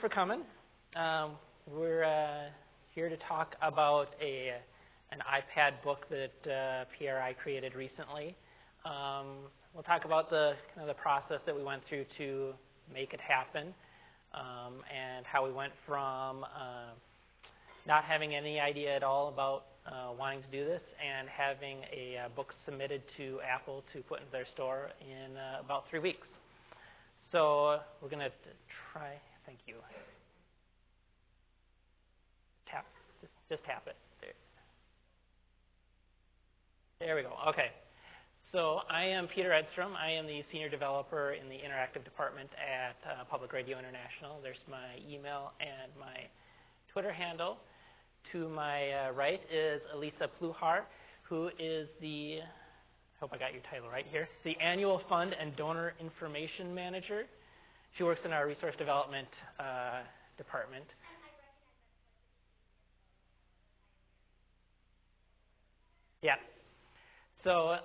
for coming. We're here to talk about an iPad book that PRI created recently. We'll talk about the process that we went through to make it happen, and how we went from not having any idea at all about wanting to do this and having a book submitted to Apple to put into their store in about 3 weeks. So we're going to try, thank you. Tap, just tap it. There we go, okay. So I am Peter Edstrom. I am the senior developer in the interactive department at Public Radio International. There's my email and my Twitter handle. To my right is Elisa Pluhar, who is the, I hope I got your title right here, the Annual Fund and Donor Information Manager. She works in our resource development department. Yeah. So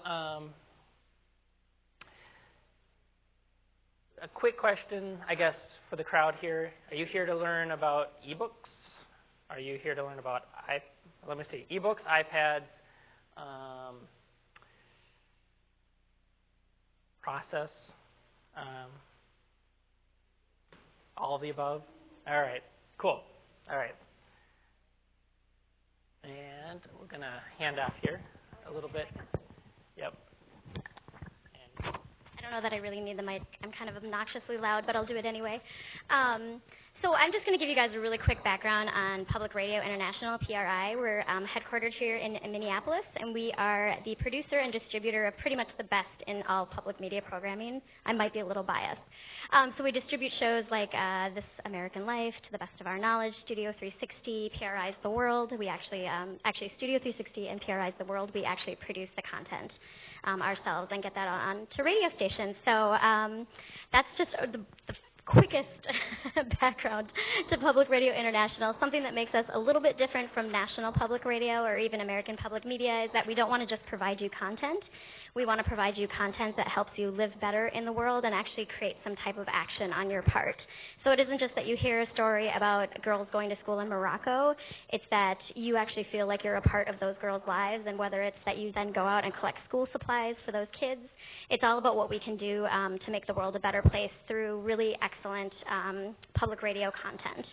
a quick question, I guess, for the crowd here. Are you here to learn about ebooks? Are you here to learn about, ebooks, iPads, process, all of the above? All right, cool. All right. And we're going to hand off here a little bit. Yep. And I don't know that I really need the mic. I'm kind of obnoxiously loud, but I'll do it anyway. So I'm just going to give you guys a really quick background on Public Radio International, PRI. We're headquartered here in Minneapolis, and we are the producer and distributor of pretty much the best in all public media programming. I might be a little biased. So we distribute shows like This American Life, To the Best of Our Knowledge, Studio 360, PRI's The World. We actually Studio 360 and PRI's The World, we actually produce the content ourselves and get that on to radio stations. So that's just the quickest background to Public Radio International. Something that makes us a little bit different from national public radio or even American public media is that we don't want to just provide you content. We want to provide you content that helps you live better in the world and actually create some type of action on your part. So it isn't just that you hear a story about girls going to school in Morocco. It's that you actually feel like you're a part of those girls' lives, and whether it's that you then go out and collect school supplies for those kids. It's all about what we can do to make the world a better place through really excellent public radio content.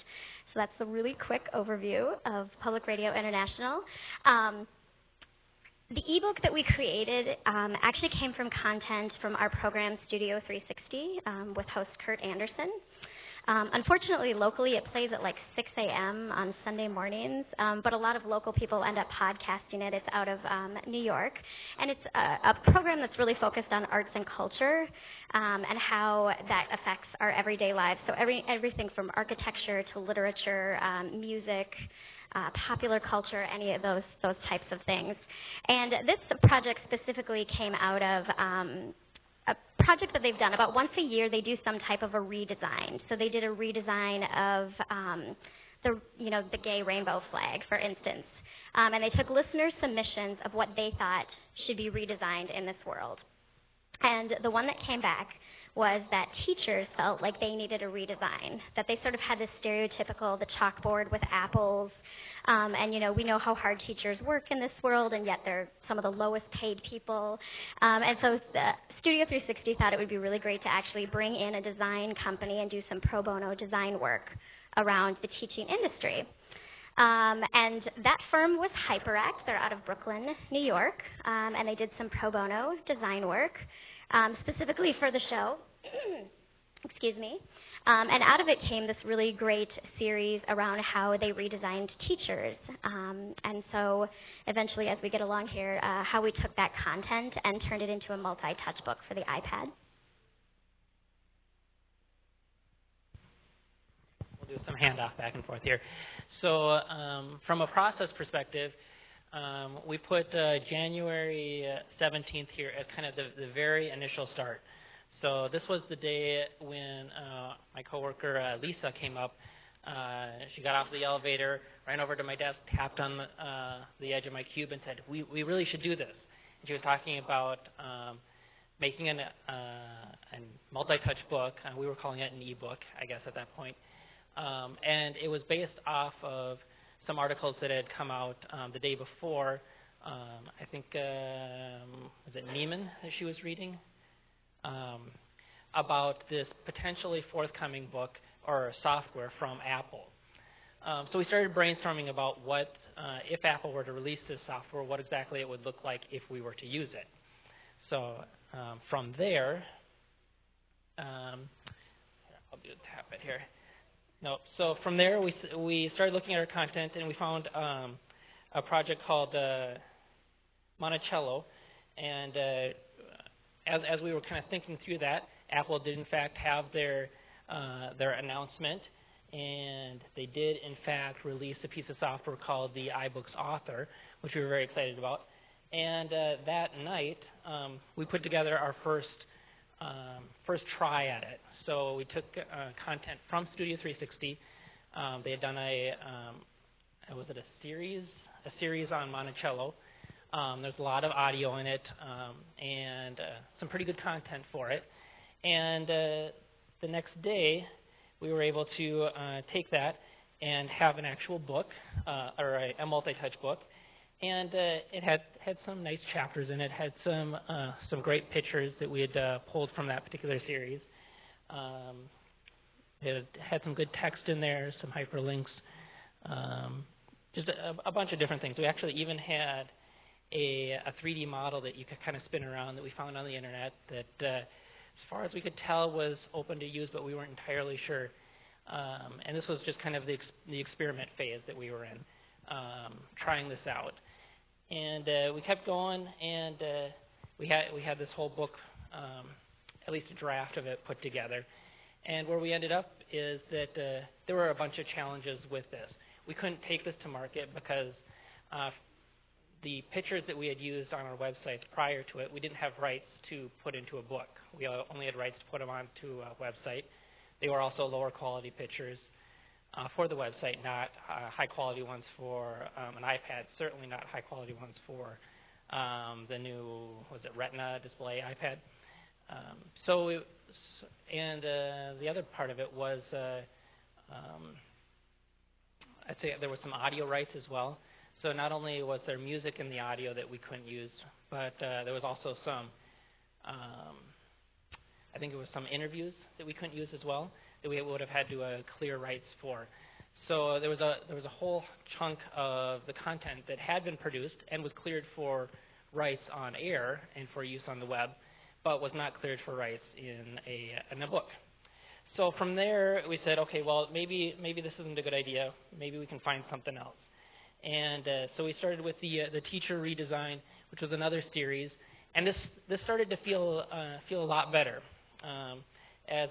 So that's a really quick overview of Public Radio International. The ebook that we created actually came from content from our program Studio 360 with host Kurt Anderson. Unfortunately, locally, it plays at like 6 a.m. on Sunday mornings, but a lot of local people end up podcasting it. It's out of New York, and it's a program that's really focused on arts and culture and how that affects our everyday lives. So everything from architecture to literature, music, popular culture, any of those types of things. And this project specifically came out of a project that they've done. About once a year, they do some type of a redesign. So they did a redesign of the gay rainbow flag, for instance. And they took listener submissions of what they thought should be redesigned in this world. And the one that came back was that teachers felt like they needed a redesign, that they sort of had this stereotypical, the chalkboard with apples, and we know how hard teachers work in this world, and yet they're some of the lowest paid people. And so Studio 360 thought it would be really great to actually bring in a design company and do some pro bono design work around the teaching industry. And that firm was HyperX. They're out of Brooklyn, New York, and they did some pro bono design work specifically for the show. Excuse me. And out of it came this really great series around how they redesigned teachers. And so eventually, as we get along here, how we took that content and turned it into a multi-touch book for the iPad. We'll do some handoff back and forth here. So from a process perspective, we put January 17th here as kind of the very initial start. So this was the day when my coworker Elisa came up. She got off the elevator, ran over to my desk, tapped on the edge of my cube and said, we really should do this. And she was talking about making a multi-touch book. We were calling it an e-book, I guess, at that point, And it was based off of some articles that had come out the day before. I think, was it Neiman that she was reading? About this potentially forthcoming book or software from Apple. So we started brainstorming about what, if Apple were to release this software, what exactly it would look like if we were to use it. So from there, I'll tap it here. No, so from there we started looking at our content, and we found a project called Monticello. And as we were kind of thinking through that, Apple did in fact have their announcement, and they did in fact release a piece of software called the iBookstore, which we were very excited about. And that night, we put together our first try at it. So we took content from Studio 360. They had done was it a series on Monticello. There's a lot of audio in it, and some pretty good content for it. And the next day, we were able to take that and have an actual book, or a multi-touch book. And it had some nice chapters in it. Had some great pictures that we had pulled from that particular series. It had some good text in there, some hyperlinks, just a bunch of different things. We actually even had a 3D model that you could kind of spin around that we found on the internet that, as far as we could tell, was open to use, but we weren't entirely sure. And this was just kind of the experiment phase that we were in, trying this out. And we kept going, and we had this whole book, at least a draft of it, put together. And where we ended up is that there were a bunch of challenges with this. We couldn't take this to market because the pictures that we had used on our websites prior to it, we didn't have rights to put into a book. We only had rights to put them onto a website. They were also lower quality pictures for the website, not high quality ones for an iPad, certainly not high quality ones for the new, was it Retina display iPad? The other part of it was, I'd say there was some audio rights as well. So not only was there music in the audio that we couldn't use, but there was also some, I think it was some interviews that we couldn't use as well, that we would have had to clear rights for. So there was a whole chunk of the content that had been produced and was cleared for rights on air and for use on the web, but was not cleared for rights in a book. So from there, we said, okay, well, maybe this isn't a good idea. Maybe we can find something else. And so we started with the Teacher Redesign, which was another series, and this started to feel a lot better. As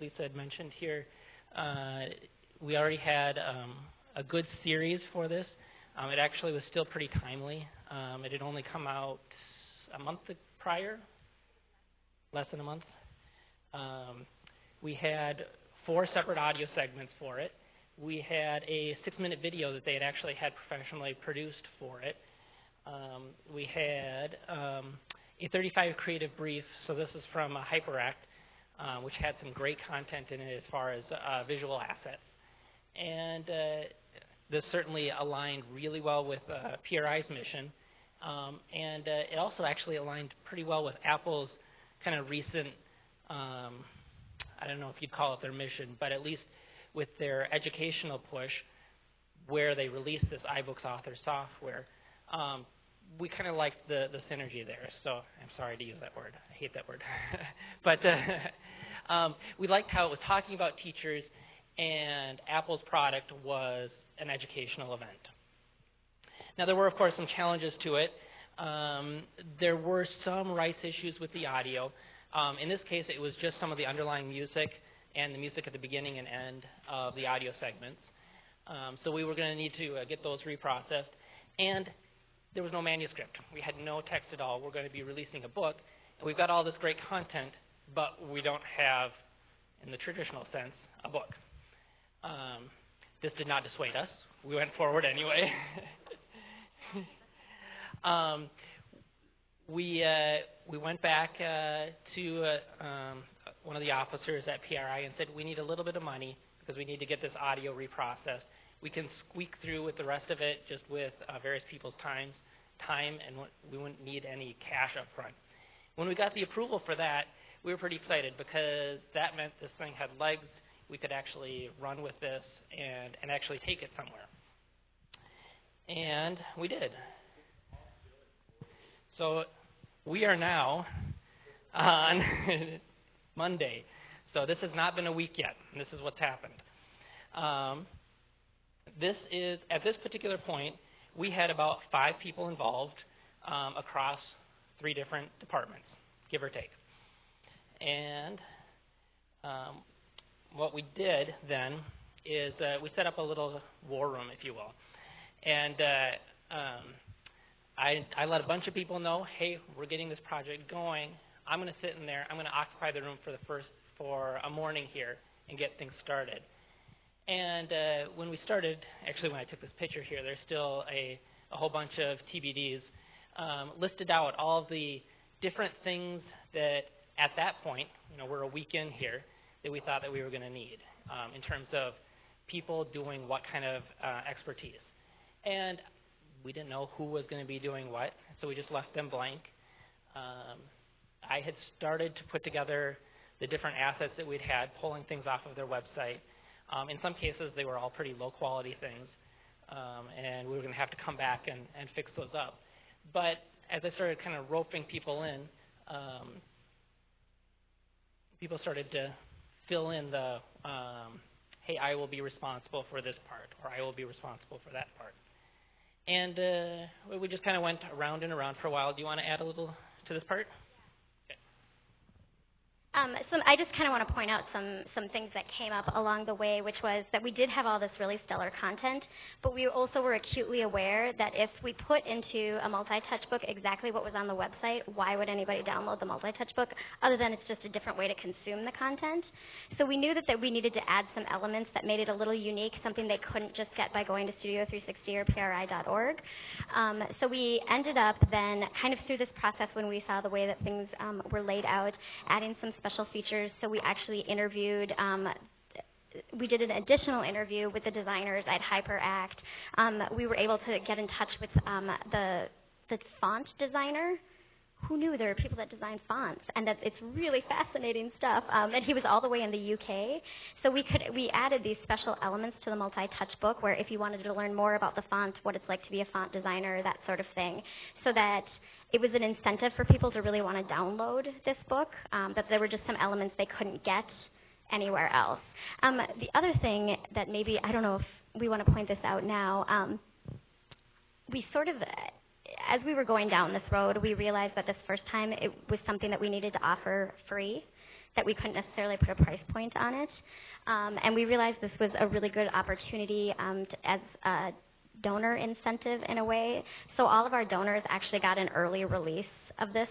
Lisa had mentioned here, we already had a good series for this. It actually was still pretty timely. It had only come out a month prior, less than a month. We had 4 separate audio segments for it. We had a 6-minute video that they had actually had professionally produced for it. We had a 35 creative brief, so this is from HyperAct, which had some great content in it as far as visual assets. And this certainly aligned really well with PRI's mission. And it also actually aligned pretty well with Apple's kind of recent, I don't know if you'd call it their mission, but at least with their educational push where they released this iBookstore software. We kind of liked the synergy there. So I'm sorry to use that word. I hate that word. But we liked how it was talking about teachers, and Apple's product was an educational event. Now, there were, of course, some challenges to it. There were some rights issues with the audio. In this case, it was just some of the underlying music and the music at the beginning and end of the audio segments. So we were going to need to get those reprocessed. And there was no manuscript. We had no text at all. We're going to be releasing a book, and we've got all this great content, but we don't have, in the traditional sense, a book. This did not dissuade us. We went forward anyway. We went back to one of the officers at PRI and said, we need a little bit of money because because we need to get this audio reprocessed. We can squeak through with the rest of it just with various people's time, and we wouldn't need any cash up front. When we got the approval for that, we were pretty excited because that meant this thing had legs. We could actually run with this and actually take it somewhere. And we did. So we are now on Monday. So this has not been a week yet, and this is what's happened. At this particular point, we had about 5 people involved across 3 different departments, give or take. And what we did then is we set up a little war room, if you will. And I let a bunch of people know, hey, we're getting this project going. I'm going to sit in there. I'm going to occupy the room for a morning here and get things started. And when we started, actually when I took this picture here, there's still a whole bunch of TBDs listed out, all of the different things that at that point, we're a week in here, that we thought that we were going to need in terms of people doing what kind of expertise. And we didn't know who was going to be doing what, so we just left them blank. I had started to put together the different assets that we'd had, pulling things off of their website. In some cases, they were all pretty low-quality things, and we were going to have to come back and fix those up. But as I started kind of roping people in, people started to fill in the, hey, I will be responsible for this part, or I will be responsible for that part. And we just kind of went around and around for a while. Do you want to add a little to this part? So I just kind of want to point out some things that came up along the way, which was that we did have all this really stellar content, but we also were acutely aware that if we put into a multi-touch book exactly what was on the website, why would anybody download the multi-touch book other than it's just a different way to consume the content? So we knew that we needed to add some elements that made it a little unique, something they couldn't just get by going to Studio 360 or PRI.org. So we ended up then kind of through this process when we saw the way that things were laid out, adding some special features. So we actually interviewed, we did an additional interview with the designers at HyperAct. We were able to get in touch with the font designer. Who knew there were people that design fonts, and that it's really fascinating stuff. And he was all the way in the UK. So we added these special elements to the multi-touch book where if you wanted to learn more about the font, what it's like to be a font designer, that sort of thing, so that it was an incentive for people to really want to download this book, that there were just some elements they couldn't get anywhere else. The other thing that maybe, I don't know if we want to point this out now, we sort of, as we were going down this road, we realized that this first time it was something that we needed to offer free, that we couldn't necessarily put a price point on it. And we realized this was a really good opportunity as a donor incentive in a way. So all of our donors actually got an early release of this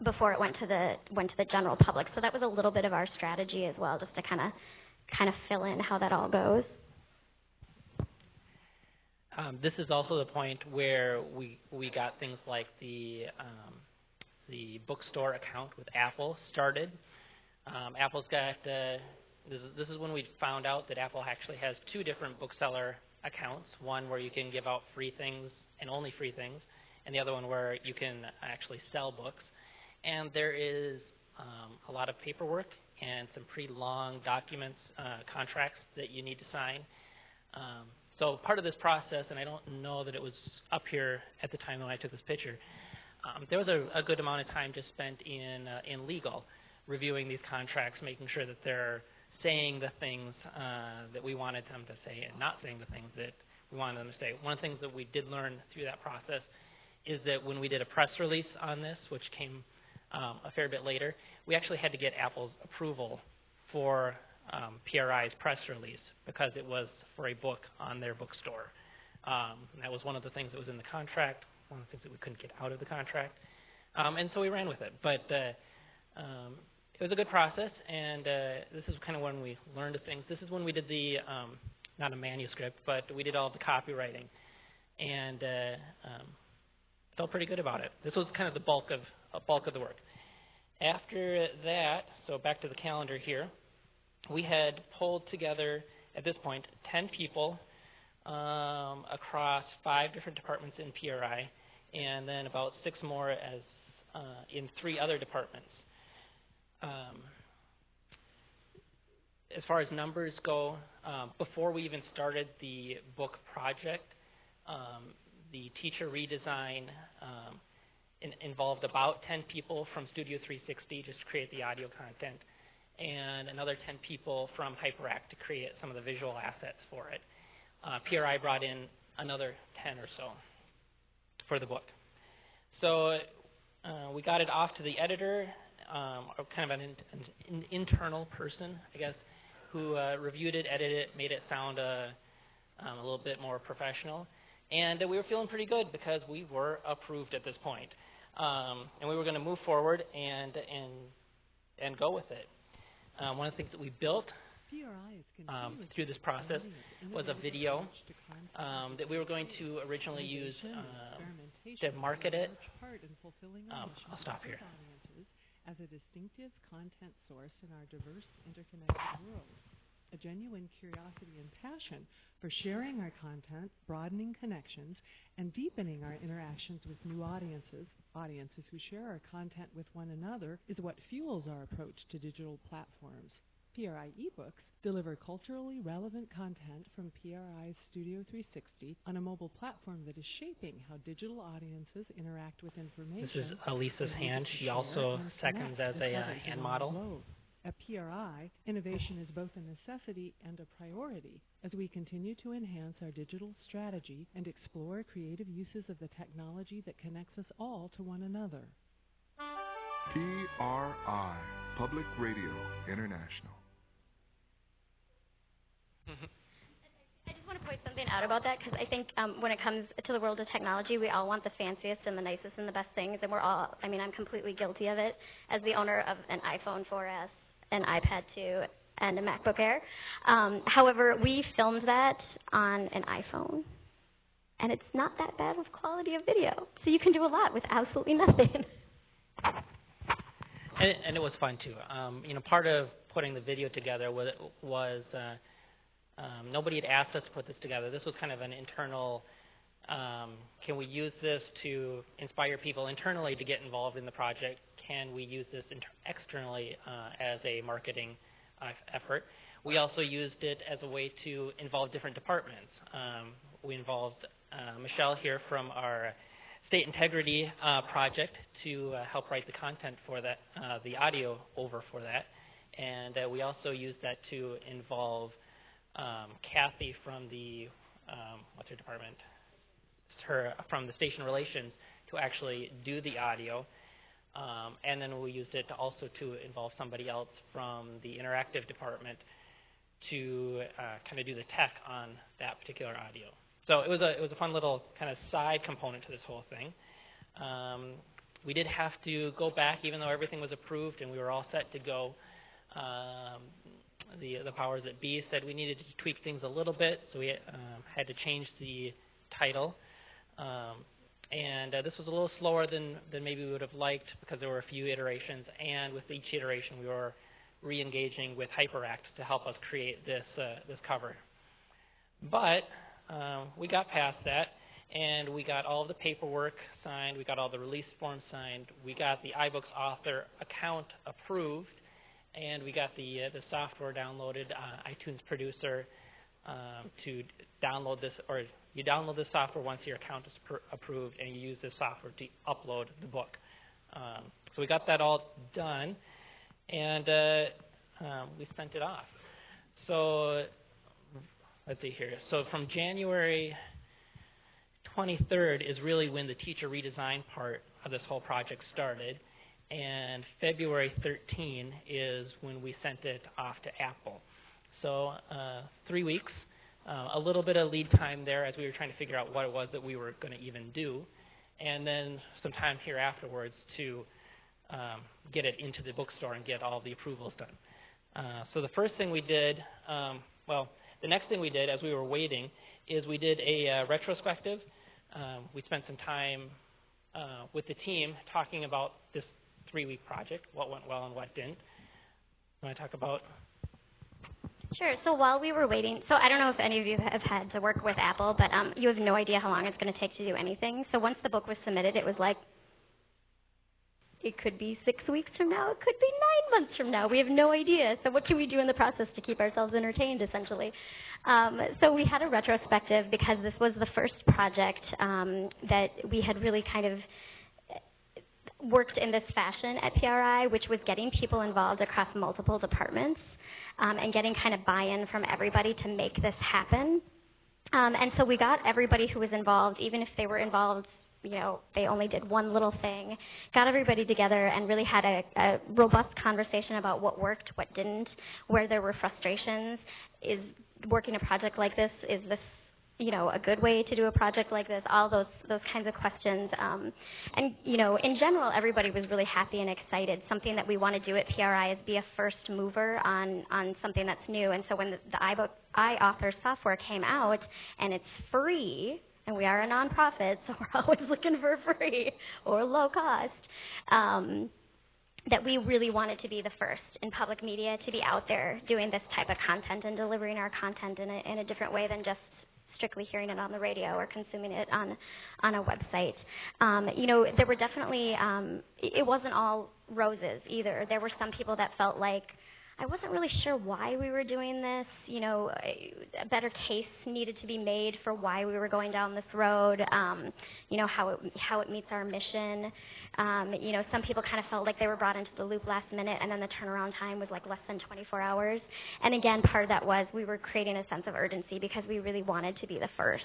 before it went to the general public. So that was a little bit of our strategy as well, just to kind of fill in how that all goes. This is also the point where we got things like the bookstore account with Apple started. Apple's got, this is when we found out that Apple actually has 2 different bookseller accounts, one where you can give out free things and only free things, and the other one where you can actually sell books. And there is a lot of paperwork and some pretty long documents, contracts that you need to sign. So part of this process, and I don't know that it was up here at the time when I took this picture, there was a good amount of time just spent in legal, reviewing these contracts, making sure that they're saying the things that we wanted them to say and not saying the things that we wanted them to say. One of the things that we did learn through that process is that when we did a press release on this, which came a fair bit later, we actually had to get Apple's approval for PRI's press release because it was for a book on their bookstore. And that was one of the things that was in the contract, one of the things that we couldn't get out of the contract. And so we ran with it. But it was a good process, and this is kind of when we learned things. This is when we did the, not a manuscript, but we did all the copywriting, and felt pretty good about it. This was kind of the bulk of the work. After that, so back to the calendar here, we had pulled together, at this point, 10 people across 5 different departments in PRI, and then about 6 more as in 3 other departments. As far as numbers go, before we even started the book project, the Teacher Redesign involved about 10 people from Studio 360 just to create the audio content, and another 10 people from HyperAct to create some of the visual assets for it. PRI brought in another 10 or so for the book. So we got it off to the editor, kind of an internal person, I guess, who reviewed it, edited it, made it sound a little bit more professional. And we were feeling pretty good because we were approved at this point. And we were going to move forward and go with it. One of the things that we built through this process was a video that we were going to originally use to market it. I'll stop here. As a distinctive content source in our diverse, interconnected world. A genuine curiosity and passion for sharing our content, broadening connections, and deepening our interactions with new audiences who share our content with one another, is what fuels our approach to digital platforms. PRI eBooks deliver culturally relevant content from PRI's Studio 360 on a mobile platform that is shaping how digital audiences interact with information. This is Elisa's hand. She also seconds as a hand model. At PRI, innovation is both a necessity and a priority as we continue to enhance our digital strategy and explore creative uses of the technology that connects us all to one another. PRI, Public Radio International. I just want to point something out about that, because I think when it comes to the world of technology, we all want the fanciest and the nicest and the best things, and we're all, I mean, I'm completely guilty of it as the owner of an iPhone 4S, an iPad 2, and a MacBook Air. However, we filmed that on an iPhone, and it's not that bad of quality of video, so you can do a lot with absolutely nothing. And it was fun, too. Part of putting the video together was nobody had asked us to put this together. This was kind of an internal, can we use this to inspire people internally to get involved in the project? Can we use this externally as a marketing effort? We also used it as a way to involve different departments. We involved Michelle here from our State Integrity project to help write the content for that, the audio over for that. And we also used that to involve Kathy from the, what's her department? From the Station Relations to actually do the audio. And then we used it also to involve somebody else from the interactive department to kind of do the tech on that particular audio. So it was a fun little kind of side component to this whole thing. We did have to go back, even though everything was approved and we were all set to go. The powers that be said we needed to tweak things a little bit, so we had to change the title. And this was a little slower than maybe we would have liked because there were a few iterations, and with each iteration we were re-engaging with HyperAct to help us create this cover. But we got past that, and we got all of the paperwork signed, we got all the release forms signed, we got the iBooks author account approved, and we got the software downloaded, iTunes Producer, to download this, or you download this software once your account is approved, and you use this software to upload the book. So we got that all done, and we sent it off. So let's see here. So from January 23rd is really when the teacher redesign part of this whole project started, and February 13 is when we sent it off to Apple. So 3 weeks, a little bit of lead time there as we were trying to figure out what it was that we were going to even do, and then some time here afterwards to get it into the bookstore and get all the approvals done. So the first thing we did, the next thing we did as we were waiting is we did a retrospective. We spent some time with the team talking about this 3-week project, what went well and what didn't. You want to talk about Sure. So while we were waiting, so I don't know if any of you have had to work with Apple, but you have no idea how long it's going to take to do anything. So once the book was submitted, it was like, it could be 6 weeks from now, it could be 9 months from now. We have no idea. So what can we do in the process to keep ourselves entertained, essentially? So we had a retrospective because this was the first project that we had really kind of worked in this fashion at PRI, which was getting people involved across multiple departments and getting kind of buy-in from everybody to make this happen. And so we got everybody who was involved, even if they were involved, you know, they only did one little thing, got everybody together and really had a robust conversation about what worked, what didn't, where there were frustrations. Is working a project like this, is this, you know, a good way to do a project like this? All those kinds of questions. And, you know, in general, everybody was really happy and excited. Something that we want to do at PRI is be a first mover on something that's new. And so when the iAuthor software came out, and it's free, and we are a nonprofit, so we're always looking for free or low cost, that we really wanted to be the first in public media to be out there doing this type of content and delivering our content in a different way than just strictly hearing it on the radio or consuming it on a website. You know, there were definitely, it wasn't all roses either. There were some people that felt like, I wasn't really sure why we were doing this. You know, a better case needed to be made for why we were going down this road. You know, how it meets our mission. You know, some people kind of felt like they were brought into the loop last minute, and then the turnaround time was like less than 24 hours. And again, part of that was we were creating a sense of urgency because we really wanted to be the first.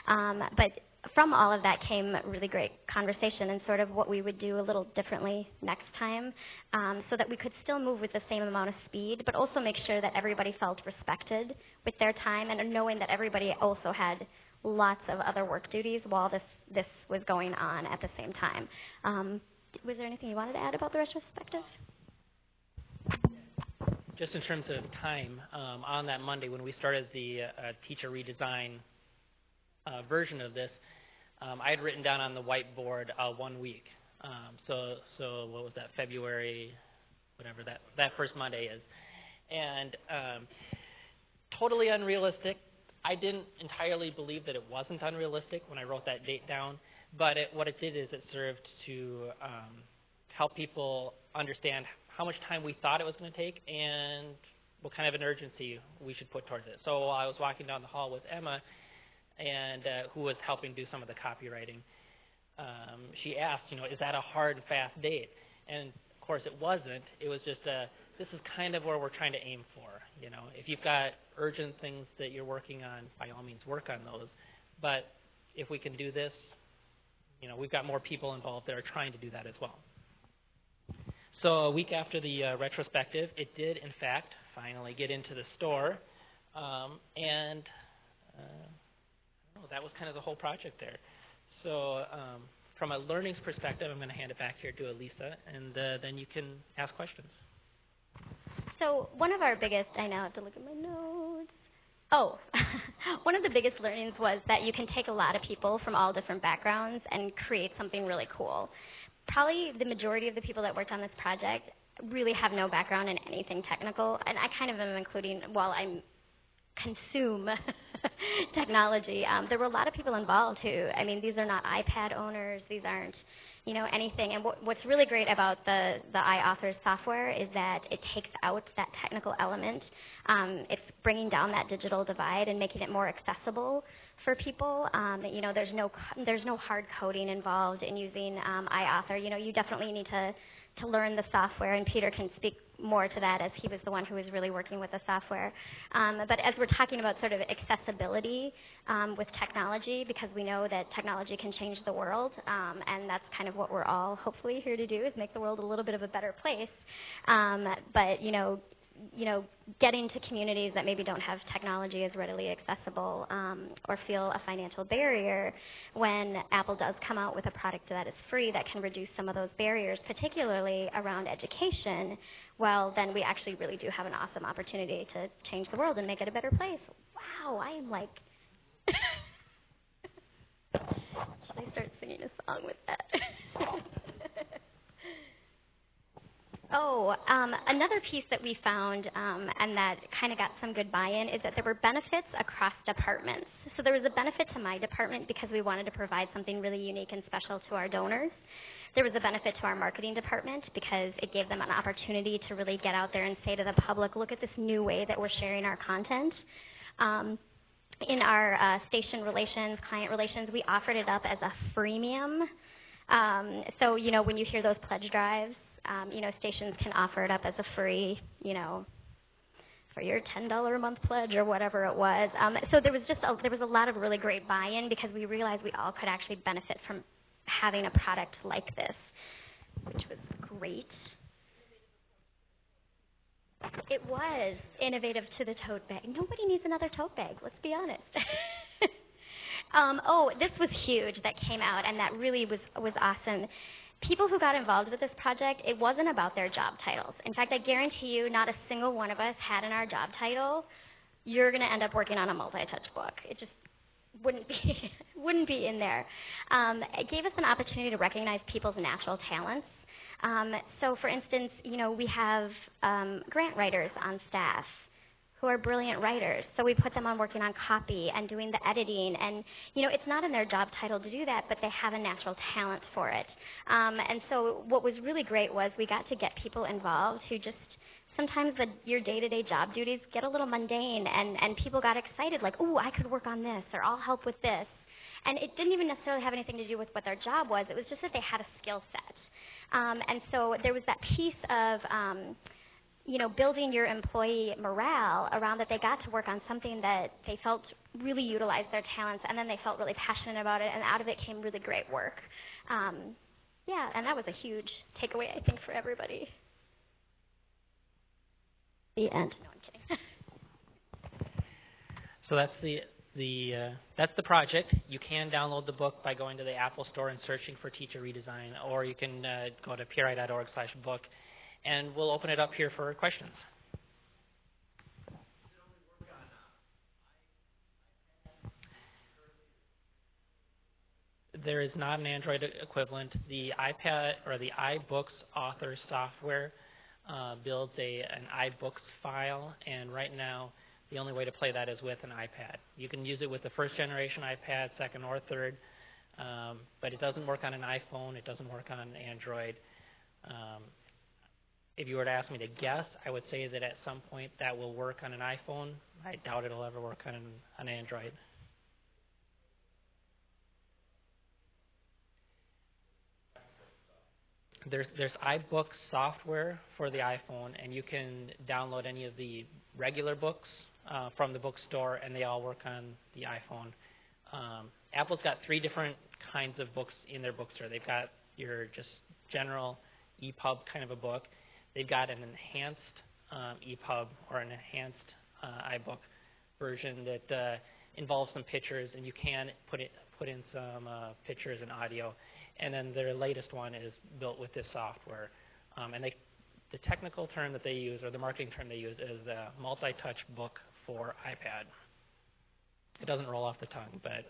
But from all of that came really great conversation and sort of what we would do a little differently next time, so that we could still move with the same amount of speed, but also make sure that everybody felt respected with their time, and knowing that everybody also had lots of other work duties while this was going on at the same time. Was there anything you wanted to add about the retrospective? Just in terms of time, on that Monday when we started the Teacher Redesign version of this, I had written down on the whiteboard 1 week. So what was that, February, whatever that first Monday is. And totally unrealistic. I didn't entirely believe that it wasn't unrealistic when I wrote that date down, but what it did is it served to help people understand how much time we thought it was going to take and what kind of an urgency we should put towards it. So while I was walking down the hall with Emma, and who was helping do some of the copywriting, she asked, you know, is that a hard and fast date? And of course it wasn't. It was just this is kind of where we're trying to aim for. You know, if you've got urgent things that you're working on, by all means work on those. But if we can do this, you know, we've got more people involved that are trying to do that as well. So a week after the retrospective, it did in fact finally get into the store, and that was kind of the whole project there. So from a learnings perspective, I'm going to hand it back here to Elisa, and then you can ask questions. So one of our biggest, I now have to look at my notes. Oh, one of the biggest learnings was that you can take a lot of people from all different backgrounds and create something really cool. Probably the majority of the people that worked on this project really have no background in anything technical, and I kind of am including, while I consume technology, there were a lot of people involved who, I mean, these are not iPad owners, these aren't, you know, anything. And what's really great about the iAuthor software is that it takes out that technical element. It's bringing down that digital divide and making it more accessible for people. You know, there's no hard coding involved in using iAuthor. You know, you definitely need to learn the software, and Peter can speak more to that as he was the one who was really working with the software. But as we're talking about sort of accessibility with technology, because we know that technology can change the world, and that's kind of what we're all hopefully here to do, is make the world a little bit of a better place. But you know, getting to communities that maybe don't have technology as readily accessible, or feel a financial barrier, when Apple does come out with a product that is free that can reduce some of those barriers, particularly around education, well, then we actually really do have an awesome opportunity to change the world and make it a better place. Wow, I am like, should I start singing a song with that? Another piece that we found and that kind of got some good buy-in is that there were benefits across departments. So there was a benefit to my department because we wanted to provide something really unique and special to our donors. There was a benefit to our marketing department because it gave them an opportunity to really get out there and say to the public, look at this new way that we're sharing our content. In our station relations, client relations, we offered it up as a freemium. So, when you hear those pledge drives, stations can offer it up as a free, for your $10 a month pledge or whatever it was. So there was a lot of really great buy-in because we realized we all could actually benefit from having a product like this, which was great. It was innovative to the tote bag. Nobody needs another tote bag, let's be honest. This was huge that came out, and that really was awesome. People who got involved with this project, it wasn't about their job titles. In fact, I guarantee you not a single one of us had in our job title, you're going to end up working on a multi-touch book. It just wouldn't be in there. It gave us an opportunity to recognize people's natural talents. So, for instance, we have grant writers on staff who are brilliant writers. So we put them on working on copy and doing the editing. And, it's not in their job title to do that, but they have a natural talent for it. And so what was really great was we got to get people involved who just sometimes your day-to-day job duties get a little mundane, and people got excited, like, ooh, I could work on this, or I'll help with this. And it didn't even necessarily have anything to do with what their job was. It was just that they had a skill set. And so there was that piece of, building your employee morale around that they got to work on something that they felt really utilized their talents, and then they felt really passionate about it, and out of it came really great work. And that was a huge takeaway, I think, for everybody. The end. No, I'm kidding. So that's the project. You can download the book by going to the Apple Store and searching for Teacher Redesign, or you can go to pri.org/book, and we'll open it up here for questions. There is not an Android equivalent. The iPad or the iBooks author software builds an iBooks file, and right now the only way to play that is with an iPad. You can use it with the first generation iPad, second or third, but it doesn't work on an iPhone. It doesn't work on Android. If you were to ask me to guess, I would say that at some point that will work on an iPhone. I doubt it'll ever work on an Android. There's iBooks software for the iPhone, and you can download any of the regular books from the bookstore, and they all work on the iPhone. Apple's got 3 different kinds of books in their bookstore. They've got your just general EPUB kind of a book. They've got an enhanced EPUB or an enhanced iBook version that involves some pictures, and you can put in some pictures and audio. And then their latest one is built with this software. And the technical term that they use, or the marketing term they use, is a multi-touch book for iPad. It doesn't roll off the tongue, but...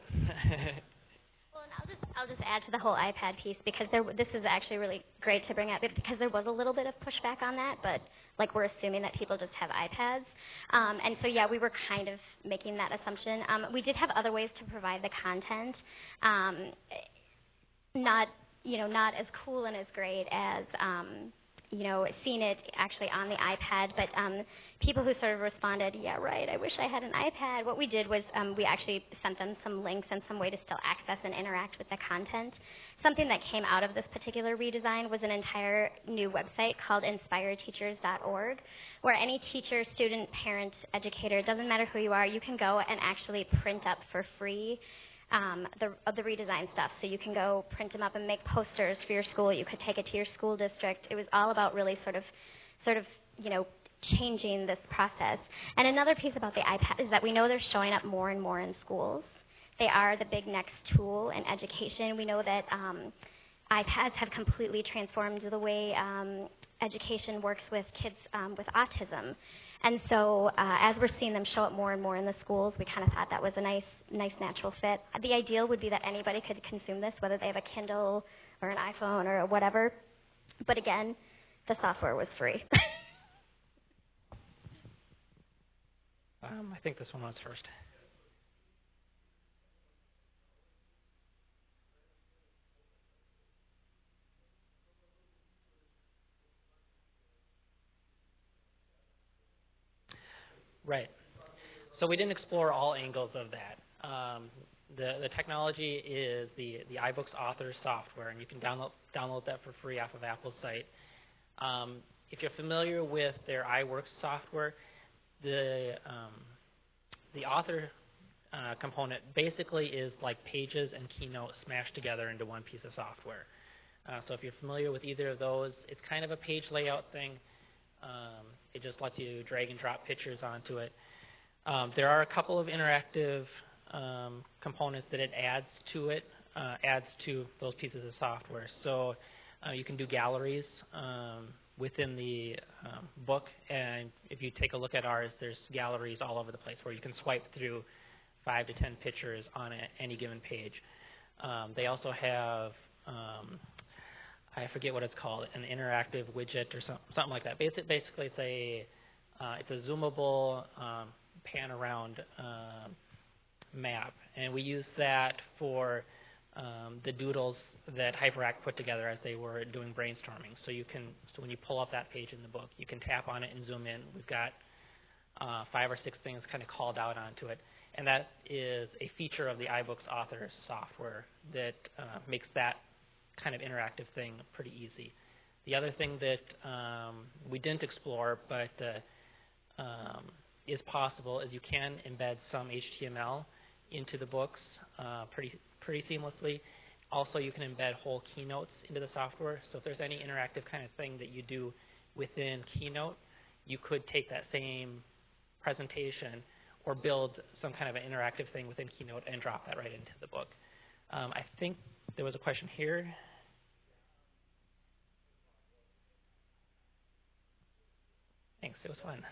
Well, and I'll just add to the whole iPad piece, because this is actually really great to bring up, because there was a little bit of pushback on that, but like we're assuming that people just have iPads. And so, yeah, we were kind of making that assumption. We did have other ways to provide the content. Not as cool and as great as, seeing it actually on the iPad, but people who sort of responded, yeah, right, I wish I had an iPad. What we did was we actually sent them some links and some way to still access and interact with the content. Something that came out of this particular redesign was an entire new website called inspireteachers.org, where any teacher, student, parent, educator, doesn't matter who you are, you can go and actually print up for free the redesign stuff. So you can go print them up and make posters for your school. You could take it to your school district. It was all about really sort of changing this process. And another piece about the iPad is that we know they're showing up more and more in schools. They are the big next tool in education. We know that iPads have completely transformed the way education works with kids with autism. And so as we're seeing them show up more and more in the schools, we kind of thought that was a nice natural fit. The ideal would be that anybody could consume this, whether they have a Kindle or an iPhone or whatever. But again, the software was free. I think this one was first. Right. So we didn't explore all angles of that. The technology is the iBookstore software, and you can download that for free off of Apple's site. If you're familiar with their iWorks software, the author component basically is like Pages and Keynote smashed together into one piece of software. So if you're familiar with either of those, it's kind of a page layout thing. It just lets you drag and drop pictures onto it. There are a couple of interactive components that it adds to those pieces of software. So you can do galleries within the book, and if you take a look at ours, there's galleries all over the place where you can swipe through 5 to 10 pictures on any given page. They also have, I forget what it's called, an interactive widget or something like that. Basically, it's a zoomable pan around map, and we use that for the doodles that HyperAct put together as they were doing brainstorming. So when you pull up that page in the book, you can tap on it and zoom in. We've got 5 or 6 things kind of called out onto it, and that is a feature of the iBookstore software that makes that kind of interactive thing pretty easy. The other thing that we didn't explore, but is possible, is you can embed some HTML into the books pretty seamlessly. Also, you can embed whole keynotes into the software. So if there's any interactive kind of thing that you do within Keynote, you could take that same presentation or build some kind of an interactive thing within Keynote and drop that right into the book. I think there was a question here. Thanks, it was fun.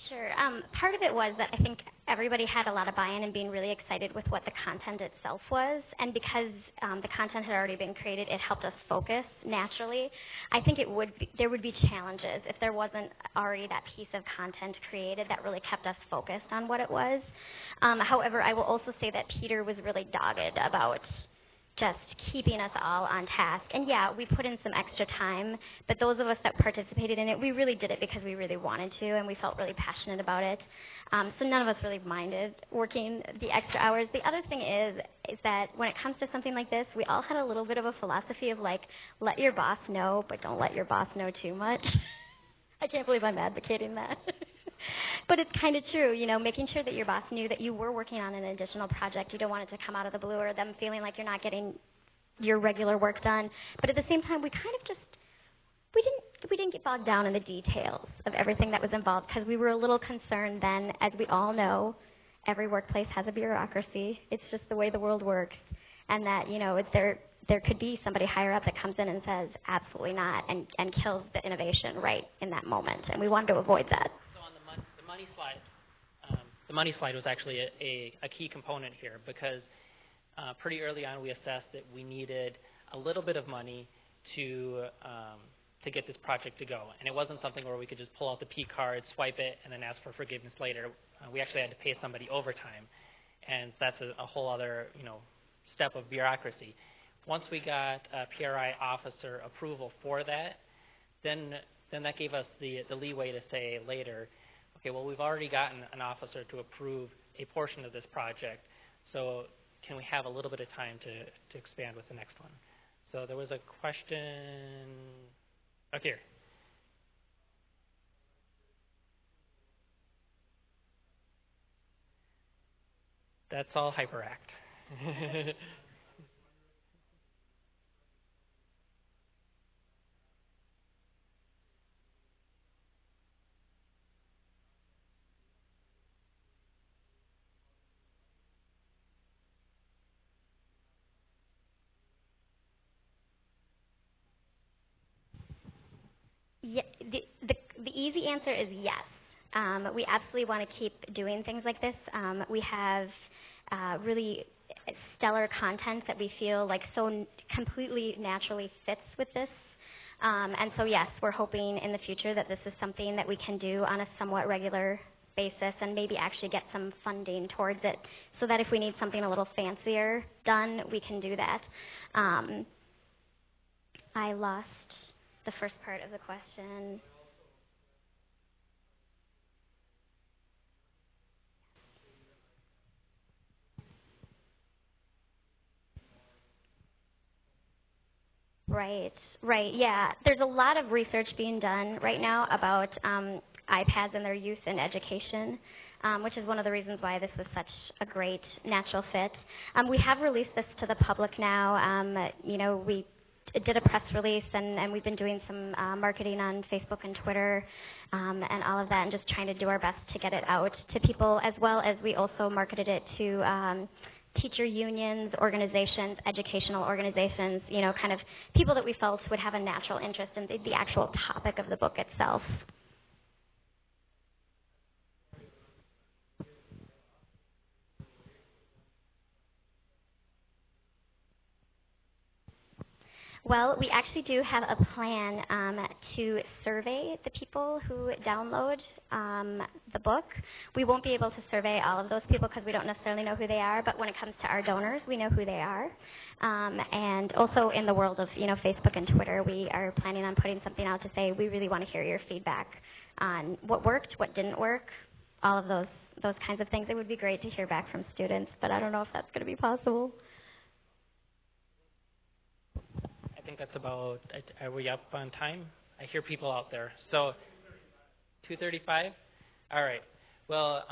Sure. Part of it was that I think everybody had a lot of buy-in and being really excited with what the content itself was. And because the content had already been created, it helped us focus naturally. I think there would be challenges if there wasn't already that piece of content created that really kept us focused on what it was. However, I will also say that Peter was really dogged about just keeping us all on task. And yeah, we put in some extra time, but those of us that participated in it, we really did it because we really wanted to, and we felt really passionate about it. So none of us really minded working the extra hours. The other thing is that when it comes to something like this, we all had a little bit of a philosophy of like, let your boss know, but don't let your boss know too much. I can't believe I'm advocating that. But it's kind of true, you know, making sure that your boss knew that you were working on an additional project. You don't want it to come out of the blue or them feeling like you're not getting your regular work done. But at the same time, we kind of just, we didn't get bogged down in the details of everything that was involved because we were a little concerned then, as we all know, every workplace has a bureaucracy. It's just the way the world works. And that, you know, there could be somebody higher up that comes in and says, absolutely not, and kills the innovation right in that moment. And we wanted to avoid that. The money slide was actually a key component here because pretty early on we assessed that we needed a little bit of money to get this project to go. And it wasn't something where we could just pull out the P card, swipe it, and then ask for forgiveness later. We actually had to pay somebody overtime. And that's a whole other, you know, step of bureaucracy. Once we got PRI officer approval for that, then that gave us the leeway to say later, okay, well, we've already gotten an officer to approve a portion of this project, so can we have a little bit of time to expand with the next one? So there was a question up here. That's all HyperAct. Yeah, the easy answer is yes. We absolutely want to keep doing things like this. We have really stellar content that we feel like so completely naturally fits with this. And so yes, we're hoping in the future that this is something that we can do on a somewhat regular basis and maybe actually get some funding towards it so that if we need something a little fancier done, we can do that. I lost the first part of the question. Right, yeah. There's a lot of research being done right now about iPads and their use in education, which is one of the reasons why this was such a great natural fit. We have released this to the public now. We did a press release, and we've been doing some marketing on Facebook and Twitter and all of that, and just trying to do our best to get it out to people, as well as we also marketed it to teacher unions, organizations, educational organizations, kind of people that we felt would have a natural interest in the actual topic of the book itself. Well, we actually do have a plan to survey the people who download the book. We won't be able to survey all of those people because we don't necessarily know who they are, but when it comes to our donors, we know who they are. And also in the world of Facebook and Twitter, we are planning on putting something out to say we really want to hear your feedback on what worked, what didn't work, all of those kinds of things. It would be great to hear back from students, but I don't know if that's going to be possible. I think that's about, are we up on time? I hear people out there. So 2:35? All right. Well,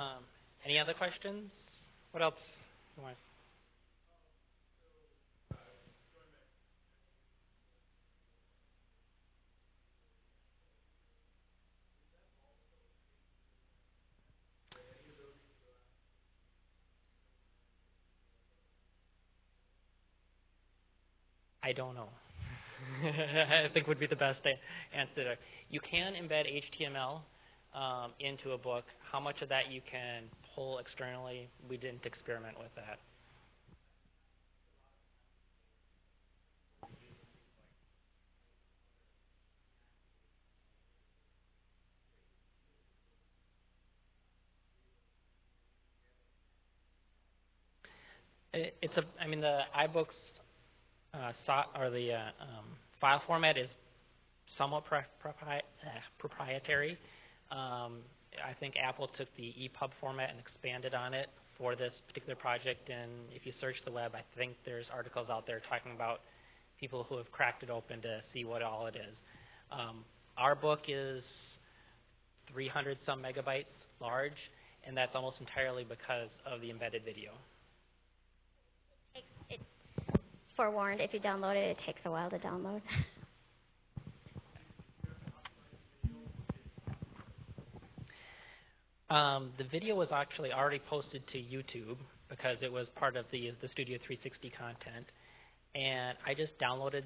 any other questions? What else you want? I don't know. I think would be the best answer. You can embed HTML into a book. How much of that you can pull externally, we didn't experiment with that. The iBooks file format is somewhat proprietary. I think Apple took the EPUB format and expanded on it for this particular project, and if you search the web, I think there's articles out there talking about people who have cracked it open to see what all it is. Our book is 300-some megabytes large, and that's almost entirely because of the embedded video. Forewarned, if you download it, it takes a while to download. The video was actually already posted to YouTube because it was part of the Studio 360 content, and I just downloaded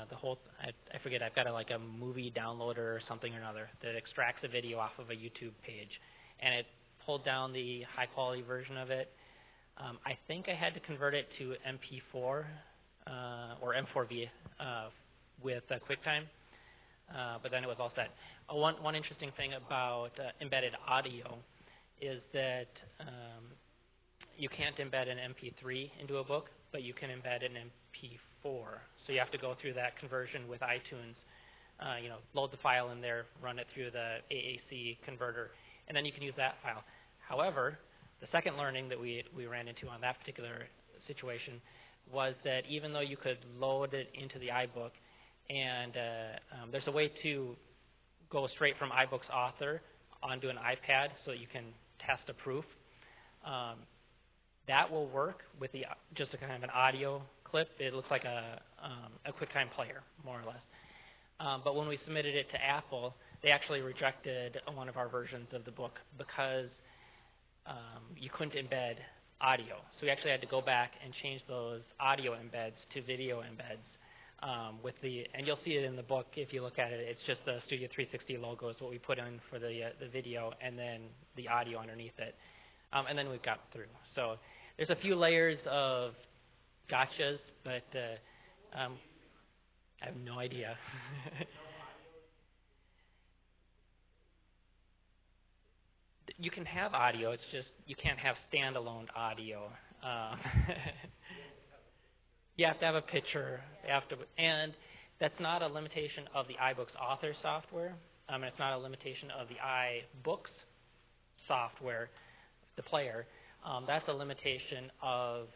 the whole. I forget. I've got a movie downloader or something or another that extracts a video off of a YouTube page, and it pulled down the high quality version of it. I think I had to convert it to MP4 or M4V with QuickTime. But then it was all set. One interesting thing about embedded audio is that you can't embed an MP3 into a book, but you can embed an MP4. So you have to go through that conversion with iTunes, load the file in there, run it through the AAC converter, and then you can use that file. However, the second learning that we ran into on that particular situation was that even though you could load it into the iBook, and there's a way to go straight from iBook's author onto an iPad so that you can test a proof. That will work with just a kind of an audio clip. It looks like a QuickTime player, more or less. But when we submitted it to Apple, they actually rejected one of our versions of the book because you couldn't embed audio. So we actually had to go back and change those audio embeds to video embeds. and you'll see it in the book if you look at it. It's just the Studio 360 logo is what we put in for the video, and then the audio underneath it, and then we've got through. So there's a few layers of gotchas, but I have no idea. You can have audio, it's just you can't have standalone audio. You have to have a picture, and that's not a limitation of the iBooks author software, and it's not a limitation of the iBooks software, the player. That's a limitation of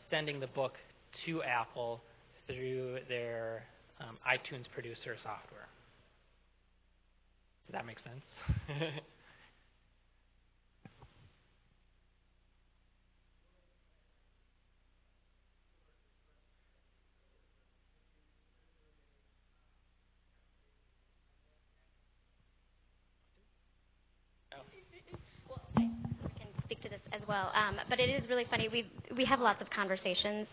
sending the book to Apple through their iTunes producer software. Does that make sense? To this as well, but it is really funny. We have lots of conversations,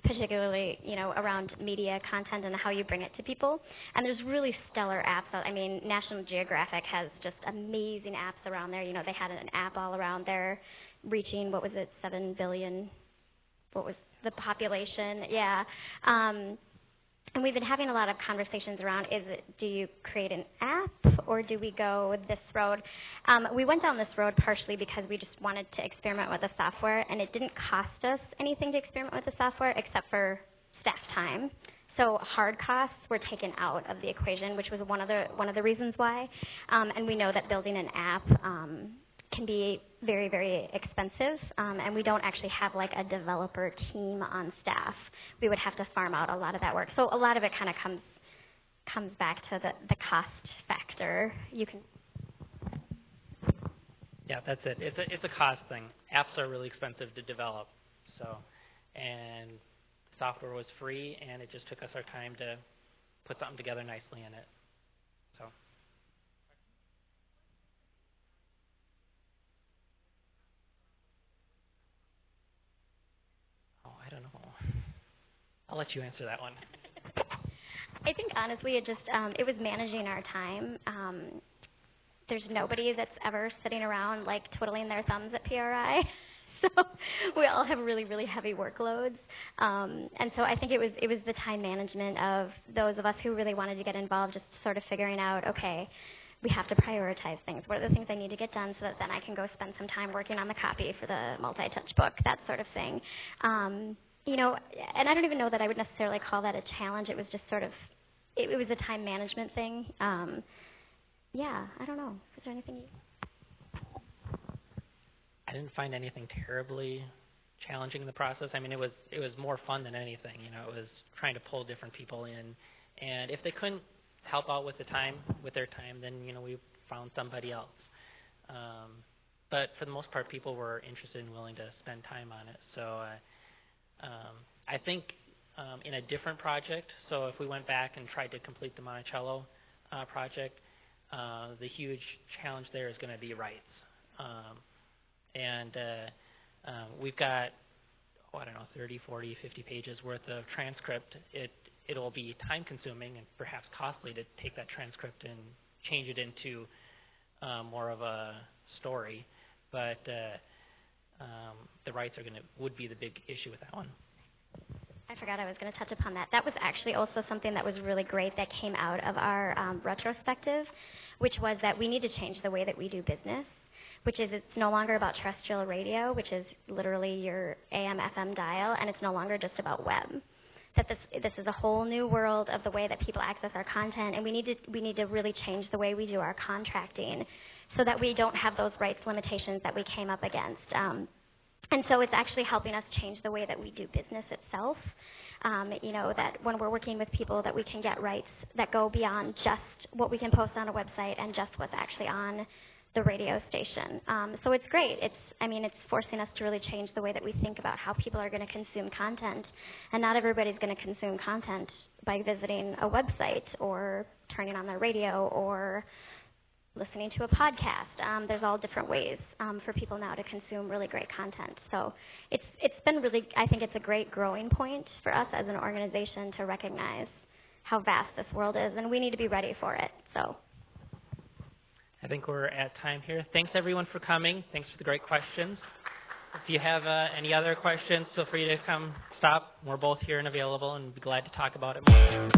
particularly around media content and how you bring it to people. And there's really stellar apps. I mean, National Geographic has just amazing apps around there. They had an app all around there, reaching 7 billion. What was the population? Yeah. And we've been having a lot of conversations around, do you create an app or do we go this road? We went down this road partially because we just wanted to experiment with the software, and it didn't cost us anything to experiment with the software except for staff time. So hard costs were taken out of the equation, which was one of the reasons why. And we know that building an app can be very, very expensive, and we don't actually have like a developer team on staff. We would have to farm out a lot of that work. So a lot of it kind of comes back to the cost factor. Yeah, that's it. It's a cost thing. Apps are really expensive to develop, and software was free, and it just took us our time to put something together nicely in it. So. I don't know. I'll let you answer that one. I think honestly, it was managing our time. There's nobody that's ever sitting around like twiddling their thumbs at PRI. So we all have really, really heavy workloads. And so I think it was the time management of those of us who really wanted to get involved, just sort of figuring out, okay, we have to prioritize things. What are the things I need to get done so that then I can go spend some time working on the copy for the multi-touch book, that sort of thing. And I don't even know that I would necessarily call that a challenge. It was just sort of, it was a time management thing. Yeah, I don't know. Is there anything I didn't find anything terribly challenging in the process. I mean, it was more fun than anything. It was trying to pull different people in, and if they couldn't help out with their time, then we found somebody else. But for the most part, people were interested and willing to spend time on it. So I think in a different project, so if we went back and tried to complete the Monticello project, the huge challenge there is going to be rights. And we've got, 30, 40, 50 pages worth of transcript. It'll be time-consuming and perhaps costly to take that transcript and change it into more of a story, but the rights would be the big issue with that one. I forgot I was going to touch upon that. That was actually also something that was really great that came out of our retrospective, which was that we need to change the way that we do business, which is it's no longer about terrestrial radio, which is literally your AM, FM dial, and it's no longer just about web. That this is a whole new world of the way that people access our content, and we need to really change the way we do our contracting so that we don't have those rights limitations that we came up against. And so it's actually helping us change the way that we do business itself. That when we're working with people that we can get rights that go beyond just what we can post on a website and just what's actually on the radio station. So it's great. It's forcing us to really change the way that we think about how people are going to consume content. And not everybody's going to consume content by visiting a website or turning on their radio or listening to a podcast. There's all different ways for people now to consume really great content. So it's been really, I think it's a great growing point for us as an organization to recognize how vast this world is, and we need to be ready for it. So I think we're at time here. Thanks, everyone, for coming. Thanks for the great questions. If you have any other questions, feel free to come stop. We're both here and available, and be glad to talk about it more.